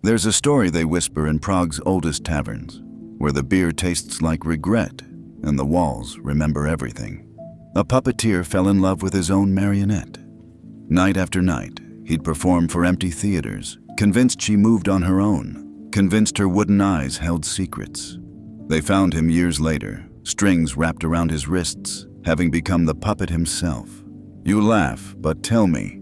There's a story they whisper in Prague's oldest taverns, where the beer tastes like regret and the walls remember everything. A puppeteer fell in love with his own marionette. Night after night, he'd perform for empty theaters, convinced she moved on her own, convinced her wooden eyes held secrets. They found him years later, strings wrapped around his wrists, having become the puppet himself. You laugh, but tell me,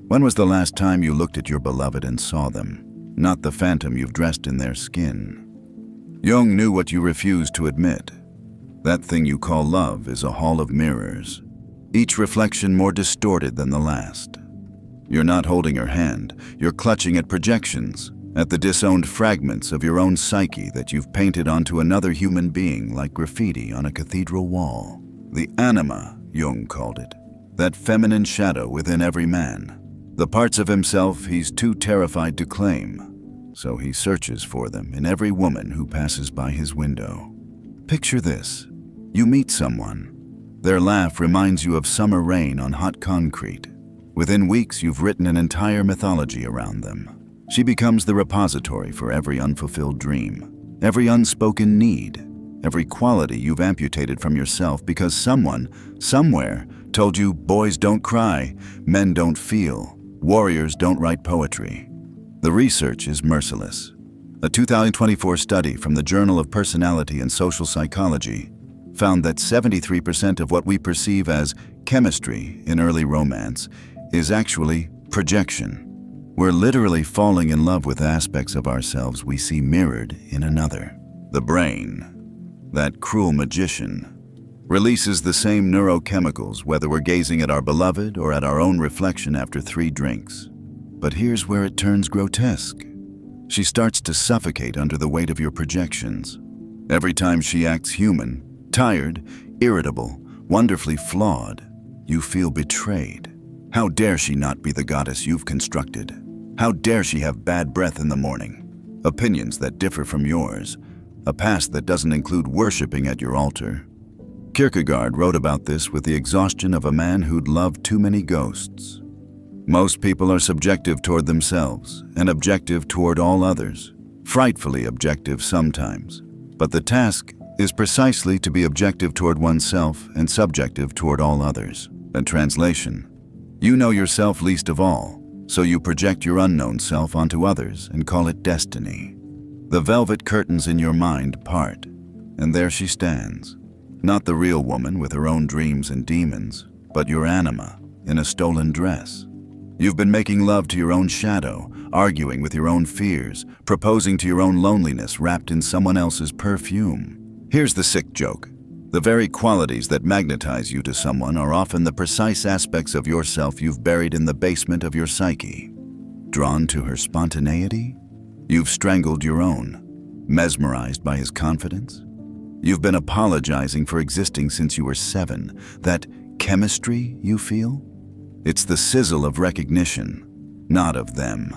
when was the last time you looked at your beloved and saw them, not the phantom you've dressed in their skin? Jung knew what you refused to admit. That thing you call love is a hall of mirrors, each reflection more distorted than the last. You're not holding her hand, you're clutching at projections, at the disowned fragments of your own psyche that you've painted onto another human being like graffiti on a cathedral wall. The anima, Jung called it, that feminine shadow within every man. The parts of himself he's too terrified to claim, so he searches for them in every woman who passes by his window. Picture this. You meet someone. Their laugh reminds you of summer rain on hot concrete. Within weeks, you've written an entire mythology around them. She becomes the repository for every unfulfilled dream, every unspoken need, every quality you've amputated from yourself because someone, somewhere, told you boys don't cry, men don't feel, warriors don't write poetry. The research is merciless. A 2024 study from the Journal of Personality and Social Psychology found that 73% of what we perceive as chemistry in early romance is actually projection. We're literally falling in love with aspects of ourselves we see mirrored in another. The brain, that cruel magician, releases the same neurochemicals whether we're gazing at our beloved or at our own reflection after 3 drinks. But here's where it turns grotesque. She starts to suffocate under the weight of your projections. Every time she acts human, tired, irritable, wonderfully flawed, you feel betrayed. How dare she not be the goddess you've constructed? How dare she have bad breath in the morning, opinions that differ from yours, a past that doesn't include worshiping at your altar? Kierkegaard wrote about this with the exhaustion of a man who'd loved too many ghosts. Most people are subjective toward themselves and objective toward all others, frightfully objective sometimes. But the task is precisely to be objective toward oneself and subjective toward all others. A translation: you know yourself least of all, so you project your unknown self onto others and call it destiny. The velvet curtains in your mind part, and there she stands. Not the real woman with her own dreams and demons, but your anima in a stolen dress. You've been making love to your own shadow, arguing with your own fears, proposing to your own loneliness wrapped in someone else's perfume. Here's the sick joke. The very qualities that magnetize you to someone are often the precise aspects of yourself you've buried in the basement of your psyche. Drawn to her spontaneity? You've strangled your own. Mesmerized by his confidence? You've been apologizing for existing since you were 7. That chemistry you feel? It's the sizzle of recognition, not of them,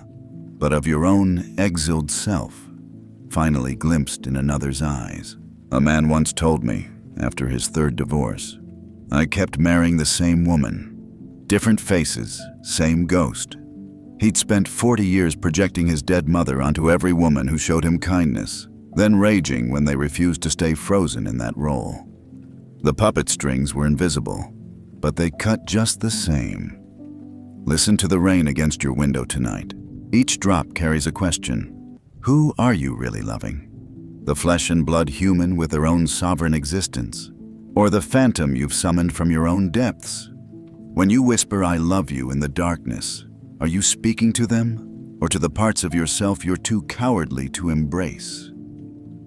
but of your own exiled self, finally glimpsed in another's eyes. A man once told me, after his 3rd divorce, I kept marrying the same woman. Different faces, same ghost. He'd spent 40 years projecting his dead mother onto every woman who showed him kindness, then raging when they refused to stay frozen in that role. The puppet strings were invisible, but they cut just the same. Listen to the rain against your window tonight. Each drop carries a question. Who are you really loving? The flesh and blood human with their own sovereign existence, or the phantom you've summoned from your own depths? When you whisper, "I love you" in the darkness, are you speaking to them, or to the parts of yourself you're too cowardly to embrace?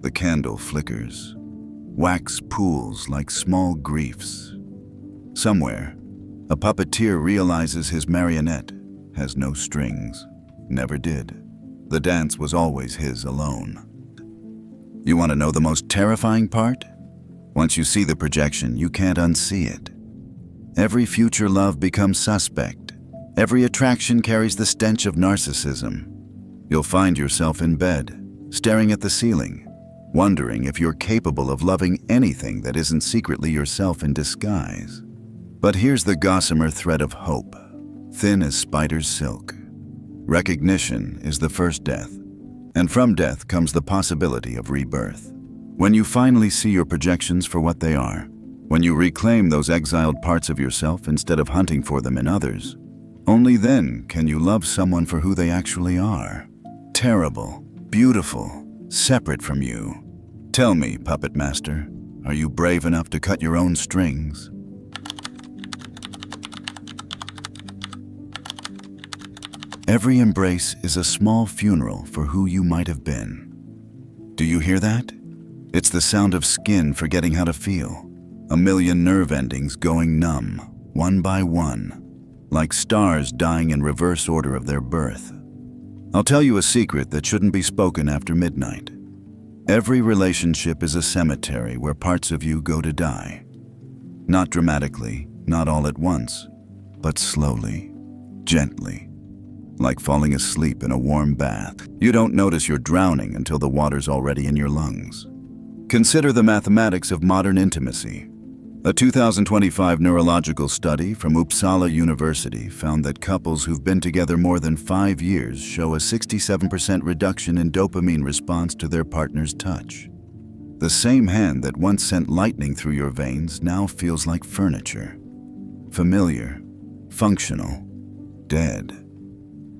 The candle flickers. Wax pools like small griefs. Somewhere, a puppeteer realizes his marionette has no strings, never did. The dance was always his alone. You want to know the most terrifying part? Once you see the projection, you can't unsee it. Every future love becomes suspect. Every attraction carries the stench of narcissism. You'll find yourself in bed, staring at the ceiling, wondering if you're capable of loving anything that isn't secretly yourself in disguise. But here's the gossamer thread of hope, thin as spider's silk. Recognition is the first death. And from death comes the possibility of rebirth. When you finally see your projections for what they are, when you reclaim those exiled parts of yourself instead of hunting for them in others, only then can you love someone for who they actually are. Terrible, beautiful, separate from you. Tell me, puppet master, are you brave enough to cut your own strings? Every embrace is a small funeral for who you might have been. Do you hear that? It's the sound of skin forgetting how to feel. A million nerve endings going numb, one by one, like stars dying in reverse order of their birth. I'll tell you a secret that shouldn't be spoken after midnight. Every relationship is a cemetery where parts of you go to die. Not dramatically, not all at once, but slowly, gently. Like falling asleep in a warm bath. You don't notice you're drowning until the water's already in your lungs. Consider the mathematics of modern intimacy. A 2025 neurological study from Uppsala University found that couples who've been together more than 5 years show a 67% reduction in dopamine response to their partner's touch. The same hand that once sent lightning through your veins now feels like furniture. Familiar, functional, dead.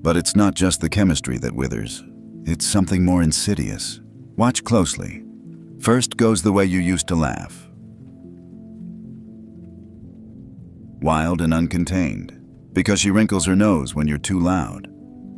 But it's not just the chemistry that withers. It's something more insidious. Watch closely. First goes the way you used to laugh. Wild and uncontained, because she wrinkles her nose when you're too loud.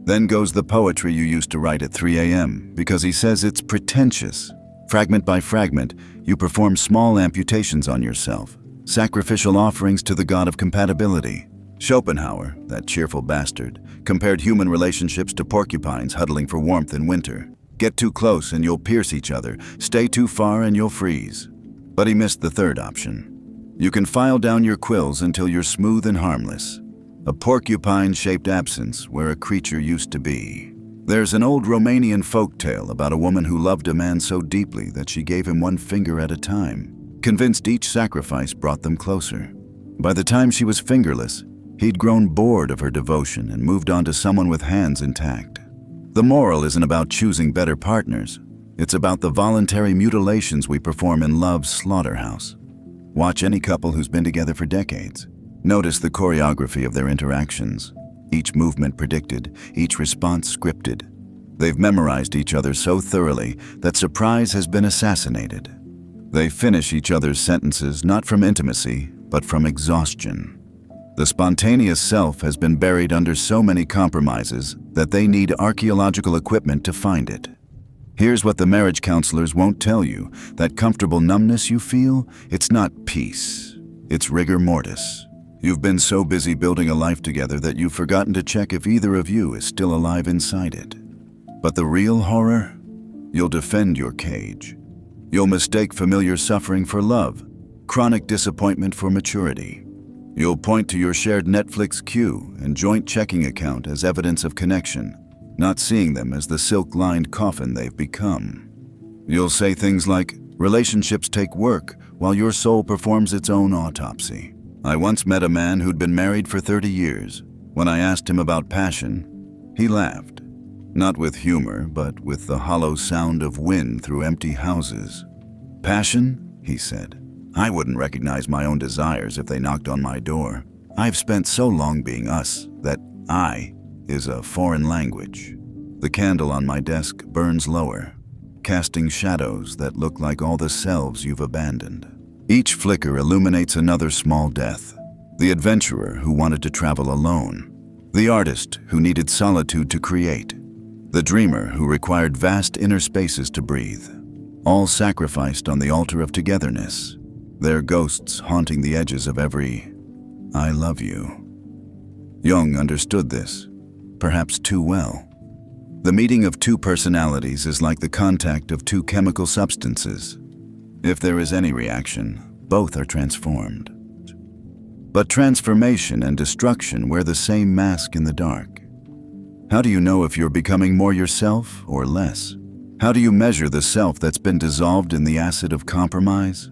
Then goes the poetry you used to write at 3 a.m. because he says it's pretentious. Fragment by fragment, you perform small amputations on yourself, sacrificial offerings to the god of compatibility. Schopenhauer, that cheerful bastard, compared human relationships to porcupines huddling for warmth in winter. Get too close and you'll pierce each other. Stay too far and you'll freeze. But he missed the third option. You can file down your quills until you're smooth and harmless. A porcupine-shaped absence where a creature used to be. There's an old Romanian folktale about a woman who loved a man so deeply that she gave him one finger at a time, convinced each sacrifice brought them closer. By the time she was fingerless, he'd grown bored of her devotion and moved on to someone with hands intact. The moral isn't about choosing better partners. It's about the voluntary mutilations we perform in love's slaughterhouse. Watch any couple who's been together for decades. Notice the choreography of their interactions. Each movement predicted, each response scripted. They've memorized each other so thoroughly that surprise has been assassinated. They finish each other's sentences not from intimacy, but from exhaustion. The spontaneous self has been buried under so many compromises that they need archaeological equipment to find it. Here's what the marriage counselors won't tell you. That comfortable numbness you feel, it's not peace. It's rigor mortis. You've been so busy building a life together that you've forgotten to check if either of you is still alive inside it. But the real horror? You'll defend your cage. You'll mistake familiar suffering for love, chronic disappointment for maturity. You'll point to your shared Netflix queue and joint checking account as evidence of connection, not seeing them as the silk-lined coffin they've become. You'll say things like, relationships take work while your soul performs its own autopsy. I once met a man who'd been married for 30 years. When I asked him about passion, he laughed. Not with humor, but with the hollow sound of wind through empty houses. Passion, he said. I wouldn't recognize my own desires if they knocked on my door. I've spent so long being us that I is a foreign language. The candle on my desk burns lower, casting shadows that look like all the selves you've abandoned. Each flicker illuminates another small death. The adventurer who wanted to travel alone. The artist who needed solitude to create. The dreamer who required vast inner spaces to breathe. All sacrificed on the altar of togetherness. Their ghosts haunting the edges of every I love you. Jung understood this, perhaps too well. The meeting of two personalities is like the contact of two chemical substances. If there is any reaction, both are transformed. But transformation and destruction wear the same mask in the dark. How do you know if you're becoming more yourself or less? How do you measure the self that's been dissolved in the acid of compromise?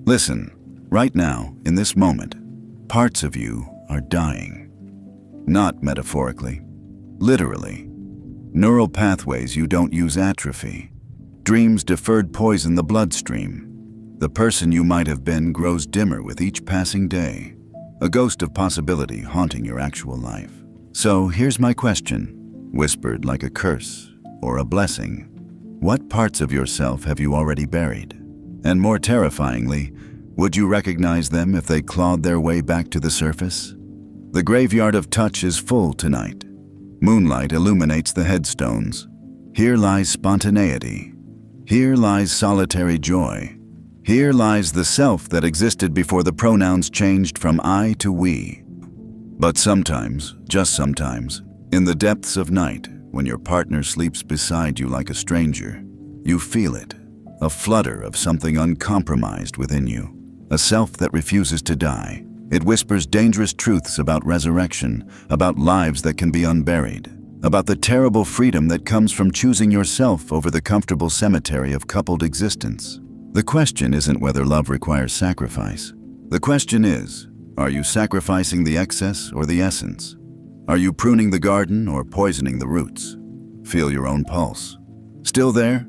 Listen, right now, in this moment, parts of you are dying. Not metaphorically, literally. Neural pathways you don't use atrophy. Dreams deferred poison the bloodstream. The person you might have been grows dimmer with each passing day, a ghost of possibility haunting your actual life. So here's my question, whispered like a curse or a blessing. What parts of yourself have you already buried? And more terrifyingly, would you recognize them if they clawed their way back to the surface? The graveyard of touch is full tonight. Moonlight illuminates the headstones. Here lies spontaneity. Here lies solitary joy. Here lies the self that existed before the pronouns changed from I to we. But sometimes, just sometimes, in the depths of night, when your partner sleeps beside you like a stranger, you feel it, a flutter of something uncompromised within you, a self that refuses to die. It whispers dangerous truths about resurrection, about lives that can be unburied, about the terrible freedom that comes from choosing yourself over the comfortable cemetery of coupled existence. The question isn't whether love requires sacrifice. The question is, are you sacrificing the excess or the essence? Are you pruning the garden or poisoning the roots? Feel your own pulse. Still there?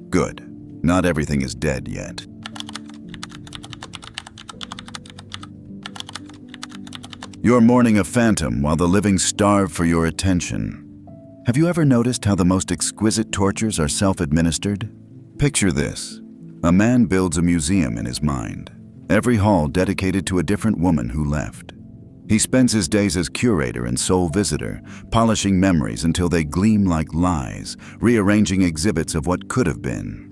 Good. Not everything is dead yet. You're mourning a phantom while the living starve for your attention. Have you ever noticed how the most exquisite tortures are self-administered? Picture this. A man builds a museum in his mind, every hall dedicated to a different woman who left. He spends his days as curator and sole visitor, polishing memories until they gleam like lies, rearranging exhibits of what could have been.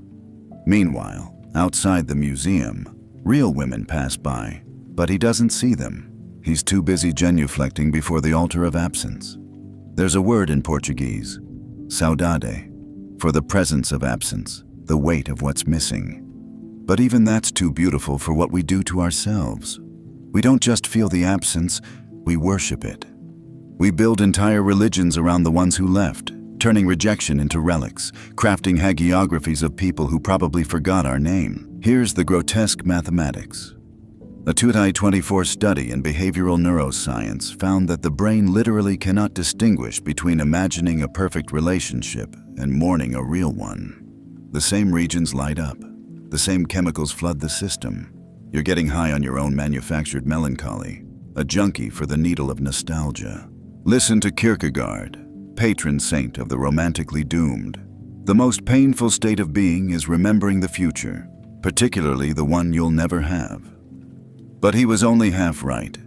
Meanwhile, outside the museum, real women pass by, but he doesn't see them. He's too busy genuflecting before the altar of absence. There's a word in Portuguese, saudade, for the presence of absence, the weight of what's missing. But even that's too beautiful for what we do to ourselves. We don't just feel the absence, we worship it. We build entire religions around the ones who left, turning rejection into relics, crafting hagiographies of people who probably forgot our name. Here's the grotesque mathematics. A 2024 study in behavioral neuroscience found that the brain literally cannot distinguish between imagining a perfect relationship and mourning a real one. The same regions light up. The same chemicals flood the system. You're getting high on your own manufactured melancholy, a junkie for the needle of nostalgia. Listen to Kierkegaard, patron saint of the romantically doomed. The most painful state of being is remembering the future, particularly the one you'll never have. But he was only half right.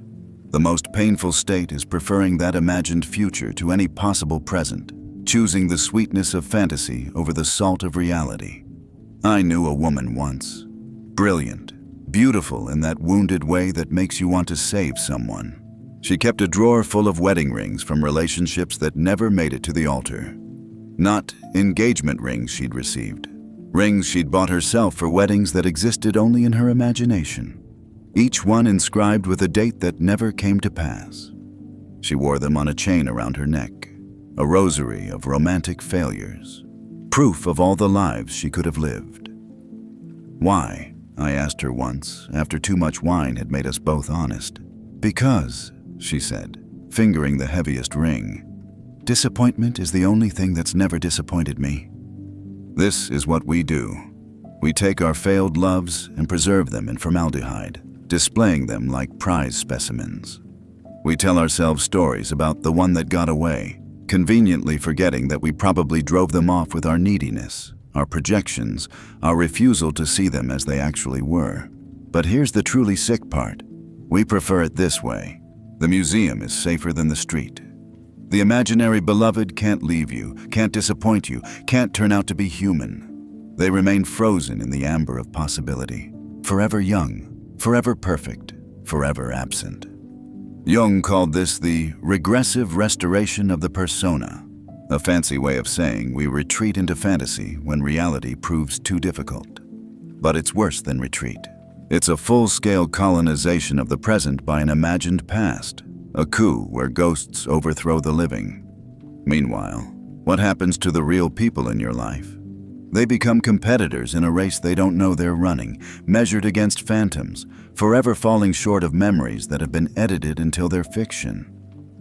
The most painful state is preferring that imagined future to any possible present, choosing the sweetness of fantasy over the salt of reality. I knew a woman once, brilliant, beautiful in that wounded way that makes you want to save someone. She kept a drawer full of wedding rings from relationships that never made it to the altar. Not engagement rings she'd received, rings she'd bought herself for weddings that existed only in her imagination. Each one inscribed with a date that never came to pass. She wore them on a chain around her neck, a rosary of romantic failures, proof of all the lives she could have lived. Why? I asked her once, after too much wine had made us both honest. Because, she said, fingering the heaviest ring, disappointment is the only thing that's never disappointed me. This is what we do. We take our failed loves and preserve them in formaldehyde, displaying them like prize specimens. We tell ourselves stories about the one that got away, conveniently forgetting that we probably drove them off with our neediness, our projections, our refusal to see them as they actually were. But here's the truly sick part. We prefer it this way. The museum is safer than the street. The imaginary beloved can't leave you, can't disappoint you, can't turn out to be human. They remain frozen in the amber of possibility, forever young, forever perfect, forever absent. Jung called this the regressive restoration of the persona, a fancy way of saying we retreat into fantasy when reality proves too difficult. But it's worse than retreat. It's a full-scale colonization of the present by an imagined past, a coup where ghosts overthrow the living. Meanwhile, what happens to the real people in your life? They become competitors in a race they don't know they're running, measured against phantoms, forever falling short of memories that have been edited until they're fiction.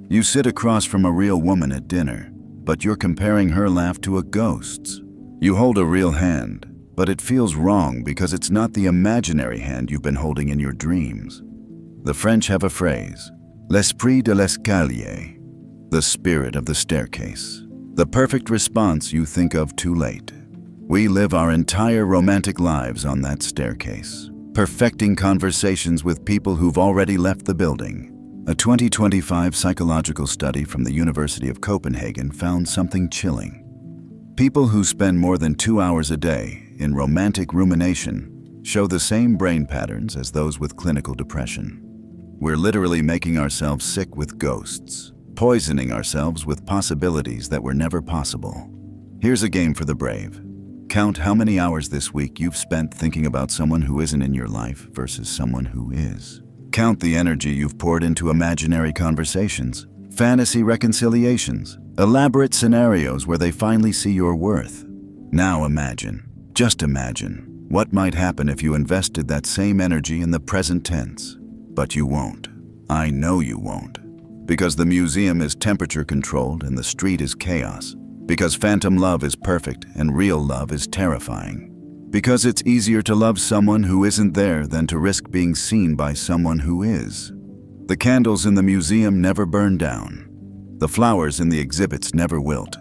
You sit across from a real woman at dinner, but you're comparing her laugh to a ghost's. You hold a real hand, but it feels wrong because it's not the imaginary hand you've been holding in your dreams. The French have a phrase, l'esprit de l'escalier, the spirit of the staircase, the perfect response you think of too late. We live our entire romantic lives on that staircase, perfecting conversations with people who've already left the building. A 2025 psychological study from the University of Copenhagen found something chilling. People who spend more than 2 hours a day in romantic rumination show the same brain patterns as those with clinical depression. We're literally making ourselves sick with ghosts, poisoning ourselves with possibilities that were never possible. Here's a game for the brave. Count how many hours this week you've spent thinking about someone who isn't in your life versus someone who is. Count the energy you've poured into imaginary conversations, fantasy reconciliations, elaborate scenarios where they finally see your worth. Now imagine, just imagine, what might happen if you invested that same energy in the present tense. But you won't. I know you won't. Because the museum is temperature controlled and the street is chaos. Because phantom love is perfect and real love is terrifying. Because it's easier to love someone who isn't there than to risk being seen by someone who is. The candles in the museum never burn down. The flowers in the exhibits never wilt.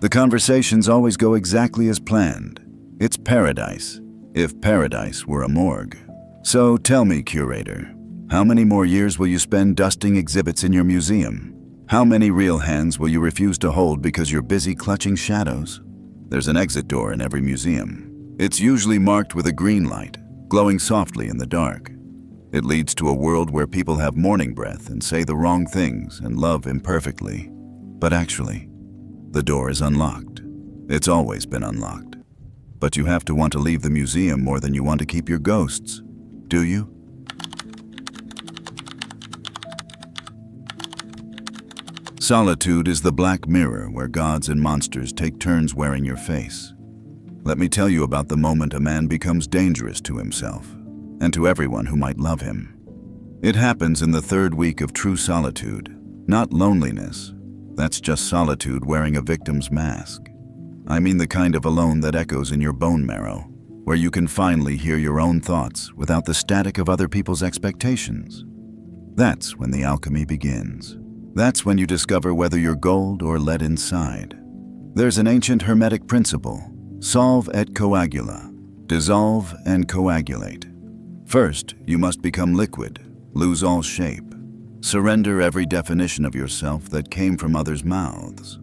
The conversations always go exactly as planned. It's paradise, if paradise were a morgue. So tell me, curator, how many more years will you spend dusting exhibits in your museum? How many real hands will you refuse to hold because you're busy clutching shadows? There's an exit door in every museum. It's usually marked with a green light, glowing softly in the dark. It leads to a world where people have morning breath and say the wrong things and love imperfectly. But actually, the door is unlocked. It's always been unlocked. But you have to want to leave the museum more than you want to keep your ghosts, do you? Solitude is the black mirror where gods and monsters take turns wearing your face. Let me tell you about the moment a man becomes dangerous to himself and to everyone who might love him. It happens in the third week of true solitude, not loneliness. That's just solitude wearing a victim's mask. I mean the kind of alone that echoes in your bone marrow, where you can finally hear your own thoughts without the static of other people's expectations. That's when the alchemy begins. That's when you discover whether you're gold or lead inside. There's an ancient hermetic principle, solve et coagula, dissolve and coagulate. First, you must become liquid, lose all shape, surrender every definition of yourself that came from others' mouths.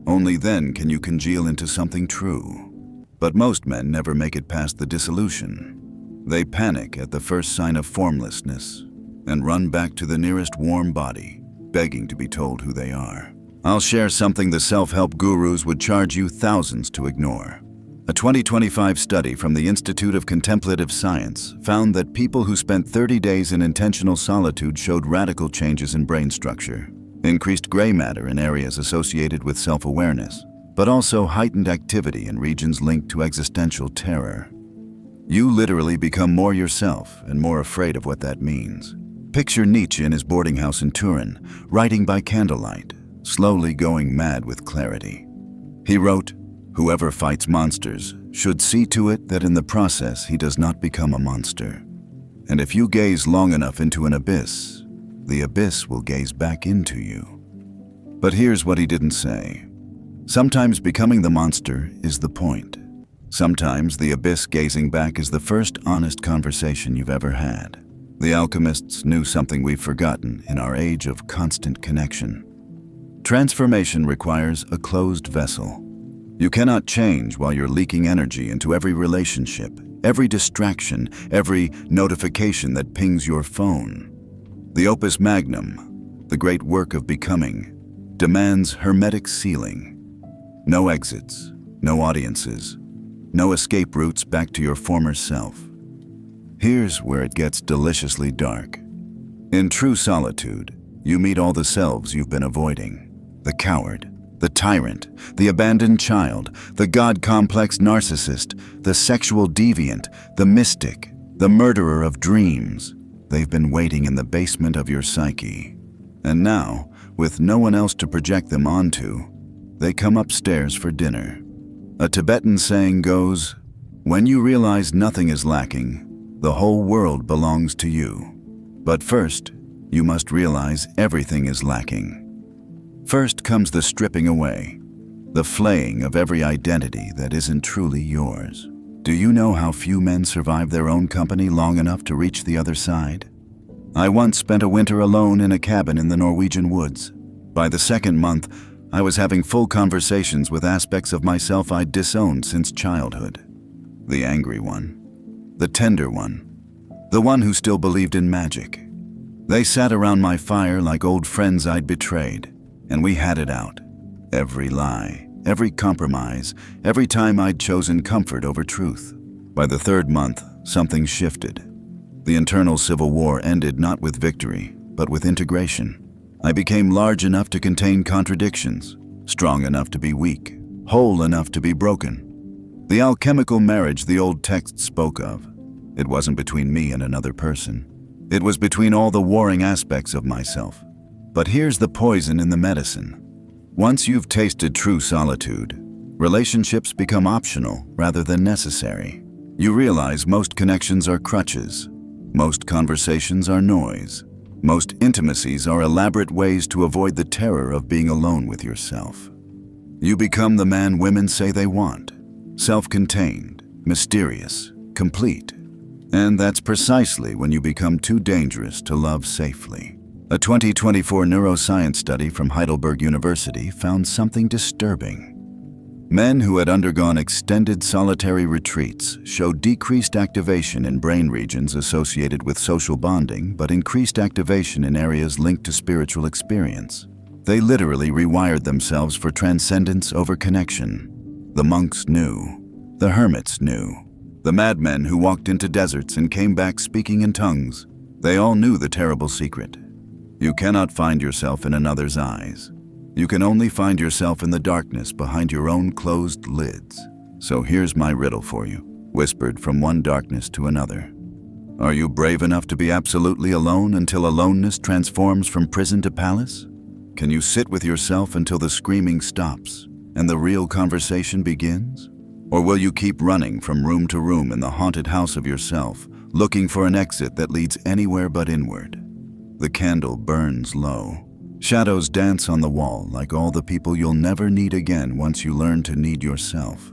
Only then can you congeal into something true. But most men never make it past the dissolution. They panic at the first sign of formlessness and run back to the nearest warm body, begging to be told who they are. I'll share something the self-help gurus would charge you thousands to ignore. A 2025 study from the Institute of Contemplative Science found that people who spent 30 days in intentional solitude showed radical changes in brain structure, increased gray matter in areas associated with self-awareness, but also heightened activity in regions linked to existential terror. You literally become more yourself and more afraid of what that means. Picture Nietzsche in his boarding house in Turin, writing by candlelight, slowly going mad with clarity. He wrote, "Whoever fights monsters should see to it that in the process he does not become a monster. And if you gaze long enough into an abyss, the abyss will gaze back into you." But here's what he didn't say. Sometimes becoming the monster is the point. Sometimes the abyss gazing back is the first honest conversation you've ever had. The alchemists knew something we've forgotten in our age of constant connection. Transformation requires a closed vessel. You cannot change while you're leaking energy into every relationship, every distraction, every notification that pings your phone. The opus magnum, the great work of becoming, demands hermetic sealing. No exits, no audiences, no escape routes back to your former self. Here's where it gets deliciously dark. In true solitude, you meet all the selves you've been avoiding. The coward, the tyrant, the abandoned child, the God-complex narcissist, the sexual deviant, the mystic, the murderer of dreams. They've been waiting in the basement of your psyche. And now, with no one else to project them onto, they come upstairs for dinner. A Tibetan saying goes, "When you realize nothing is lacking, the whole world belongs to you. But first, you must realize everything is lacking." First comes the stripping away, the flaying of every identity that isn't truly yours. Do you know how few men survive their own company long enough to reach the other side? I once spent a winter alone in a cabin in the Norwegian woods. By the second month, I was having full conversations with aspects of myself I'd disowned since childhood. The angry one, the tender one, the one who still believed in magic. They sat around my fire like old friends I'd betrayed, and we had it out. Every lie, every compromise, every time I'd chosen comfort over truth. By the third month, something shifted. The internal civil war ended not with victory, but with integration. I became large enough to contain contradictions, strong enough to be weak, whole enough to be broken. The alchemical marriage the old text spoke of, it wasn't between me and another person. It was between all the warring aspects of myself. But here's the poison in the medicine. Once you've tasted true solitude, relationships become optional rather than necessary. You realize most connections are crutches. Most conversations are noise. Most intimacies are elaborate ways to avoid the terror of being alone with yourself. You become the man women say they want, self-contained, mysterious, complete. And that's precisely when you become too dangerous to love safely. A 2024 neuroscience study from Heidelberg University found something disturbing. Men who had undergone extended solitary retreats showed decreased activation in brain regions associated with social bonding, but increased activation in areas linked to spiritual experience. They literally rewired themselves for transcendence over connection. The monks knew. The hermits knew. The madmen who walked into deserts and came back speaking in tongues. They all knew the terrible secret. You cannot find yourself in another's eyes. You can only find yourself in the darkness behind your own closed lids. So here's my riddle for you, whispered from one darkness to another. Are you brave enough to be absolutely alone until aloneness transforms from prison to palace? Can you sit with yourself until the screaming stops and the real conversation begins? Or will you keep running from room to room in the haunted house of yourself, looking for an exit that leads anywhere but inward? The candle burns low. Shadows dance on the wall like all the people you'll never need again once you learn to need yourself.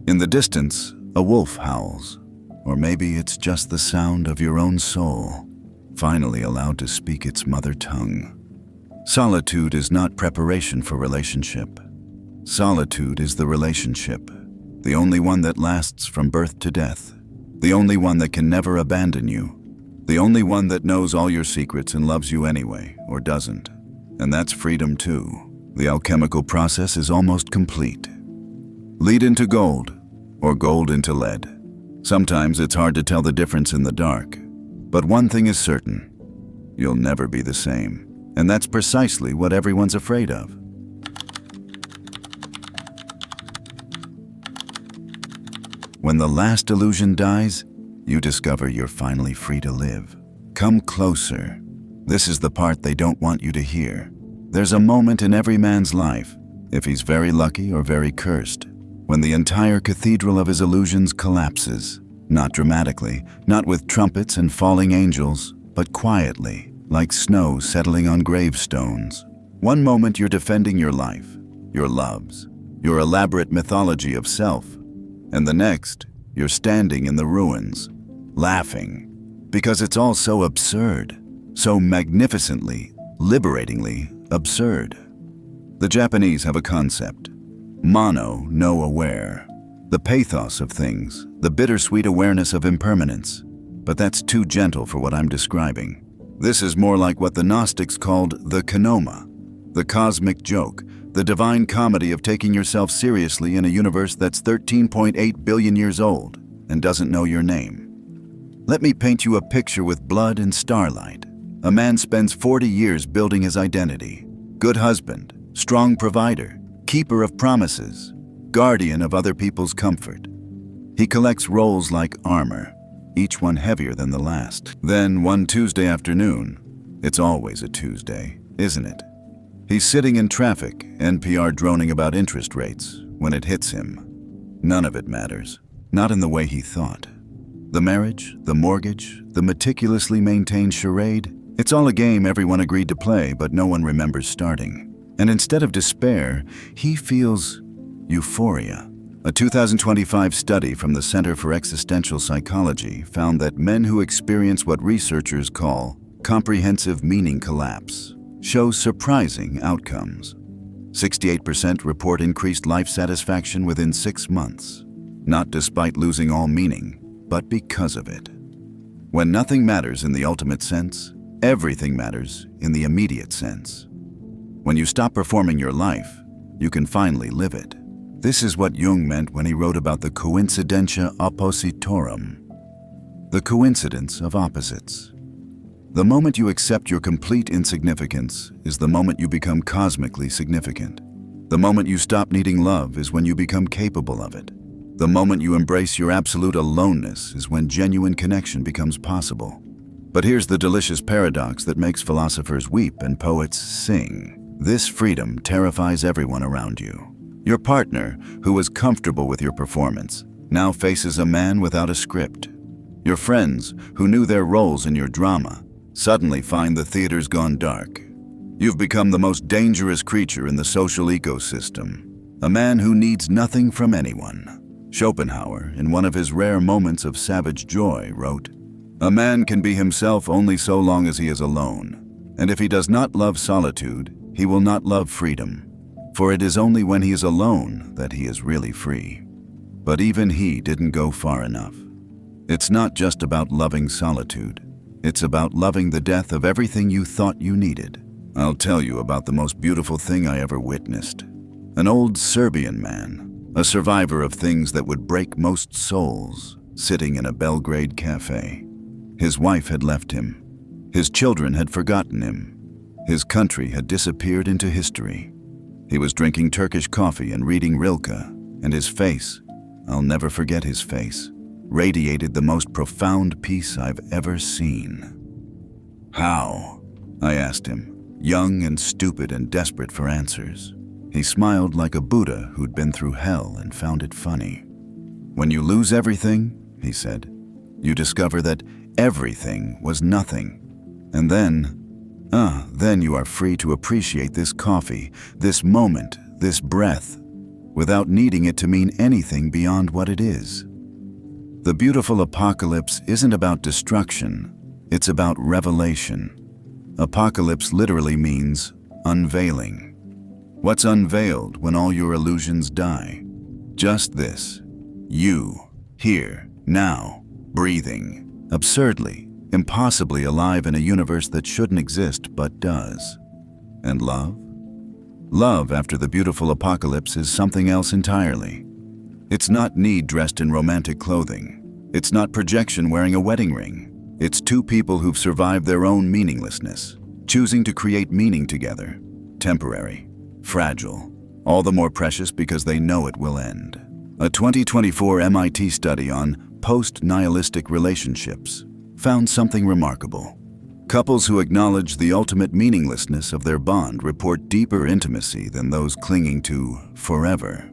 In the distance, a wolf howls. Or maybe it's just the sound of your own soul, finally allowed to speak its mother tongue. Solitude is not preparation for relationship. Solitude is the relationship, the only one that lasts from birth to death, the only one that can never abandon you, the only one that knows all your secrets and loves you anyway, or doesn't. And that's freedom too. The alchemical process is almost complete. Lead into gold, or gold into lead. Sometimes it's hard to tell the difference in the dark, but one thing is certain, you'll never be the same. And that's precisely what everyone's afraid of. When the last illusion dies, you discover you're finally free to live. Come closer. This is the part they don't want you to hear. There's a moment in every man's life, if he's very lucky or very cursed, when the entire cathedral of his illusions collapses. Not dramatically, not with trumpets and falling angels, but quietly, like snow settling on gravestones. One moment you're defending your life, your loves, your elaborate mythology of self, and the next, you're standing in the ruins, laughing, because it's all so absurd, so magnificently, liberatingly absurd. The Japanese have a concept, mono no aware, the pathos of things, the bittersweet awareness of impermanence. But that's too gentle for what I'm describing. This is more like what the Gnostics called the kanoma, the cosmic joke, the divine comedy of taking yourself seriously in a universe that's 13.8 billion years old and doesn't know your name. Let me paint you a picture with blood and starlight. A man spends 40 years building his identity. Good husband, strong provider, keeper of promises, guardian of other people's comfort. He collects roles like armor, each one heavier than the last. Then one Tuesday afternoon, it's always a Tuesday, isn't it? He's sitting in traffic, NPR droning about interest rates. When it hits him, none of it matters. Not in the way he thought. The marriage, the mortgage, the meticulously maintained charade, it's all a game everyone agreed to play, but no one remembers starting. And instead of despair, he feels euphoria. A 2025 study from the Center for Existential Psychology found that men who experience what researchers call comprehensive meaning collapse show surprising outcomes. 68% report increased life satisfaction within 6 months, not despite losing all meaning, but because of it. When nothing matters in the ultimate sense, everything matters in the immediate sense. When you stop performing your life, you can finally live it. This is what Jung meant when he wrote about the coincidentia oppositorum, the coincidence of opposites. The moment you accept your complete insignificance is the moment you become cosmically significant. The moment you stop needing love is when you become capable of it. The moment you embrace your absolute aloneness is when genuine connection becomes possible. But here's the delicious paradox that makes philosophers weep and poets sing. This freedom terrifies everyone around you. Your partner, who was comfortable with your performance, now faces a man without a script. Your friends, who knew their roles in your drama, suddenly find the theater's gone dark. You've become the most dangerous creature in the social ecosystem, a man who needs nothing from anyone. Schopenhauer, in one of his rare moments of savage joy, wrote, "A man can be himself only so long as he is alone, and if he does not love solitude, he will not love freedom. For it is only when he is alone that he is really free." But even he didn't go far enough. It's not just about loving solitude. It's about loving the death of everything you thought you needed. I'll tell you about the most beautiful thing I ever witnessed. An old Serbian man, a survivor of things that would break most souls, sitting in a Belgrade cafe. His wife had left him. His children had forgotten him. His country had disappeared into history. He was drinking Turkish coffee and reading Rilke, and his face, I'll never forget his face, radiated the most profound peace I've ever seen. "How?" I asked him, young and stupid and desperate for answers. He smiled like a Buddha who'd been through hell and found it funny. "When you lose everything," he said, "you discover that everything was nothing. And then you are free to appreciate this coffee, this moment, this breath, without needing it to mean anything beyond what it is." The beautiful apocalypse isn't about destruction, it's about revelation. Apocalypse literally means unveiling. What's unveiled when all your illusions die? Just this. You, here, now, breathing, absurdly, impossibly alive in a universe that shouldn't exist but does. And love? Love after the beautiful apocalypse is something else entirely. It's not need dressed in romantic clothing. It's not projection wearing a wedding ring. It's two people who've survived their own meaninglessness, choosing to create meaning together. Temporary, fragile, all the more precious because they know it will end. A 2024 MIT study on post-nihilistic relationships found something remarkable. Couples who acknowledge the ultimate meaninglessness of their bond report deeper intimacy than those clinging to forever.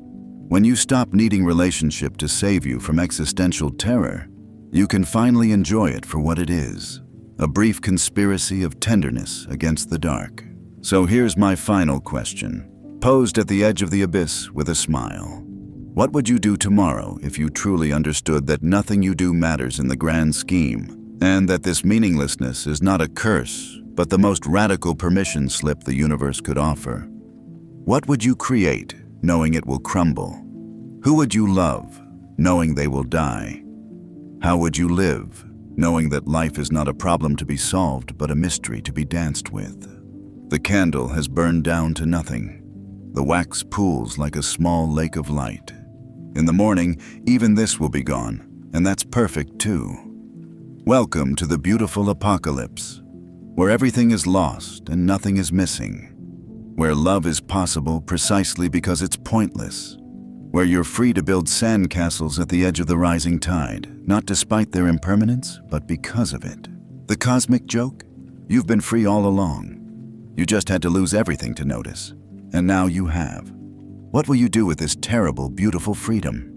When you stop needing relationship to save you from existential terror, you can finally enjoy it for what it is, a brief conspiracy of tenderness against the dark. So here's my final question, posed at the edge of the abyss with a smile. What would you do tomorrow if you truly understood that nothing you do matters in the grand scheme, and that this meaninglessness is not a curse, but the most radical permission slip the universe could offer? What would you create, knowing it will crumble? Who would you love, knowing they will die? How would you live, knowing that life is not a problem to be solved, but a mystery to be danced with? The candle has burned down to nothing. The wax pools like a small lake of light. In the morning, even this will be gone, and that's perfect too. Welcome to the beautiful apocalypse, where everything is lost and nothing is missing, where love is possible precisely because it's pointless, where you're free to build sandcastles at the edge of the rising tide, not despite their impermanence, but because of it. The cosmic joke? You've been free all along. You just had to lose everything to notice. And now you have. What will you do with this terrible, beautiful freedom?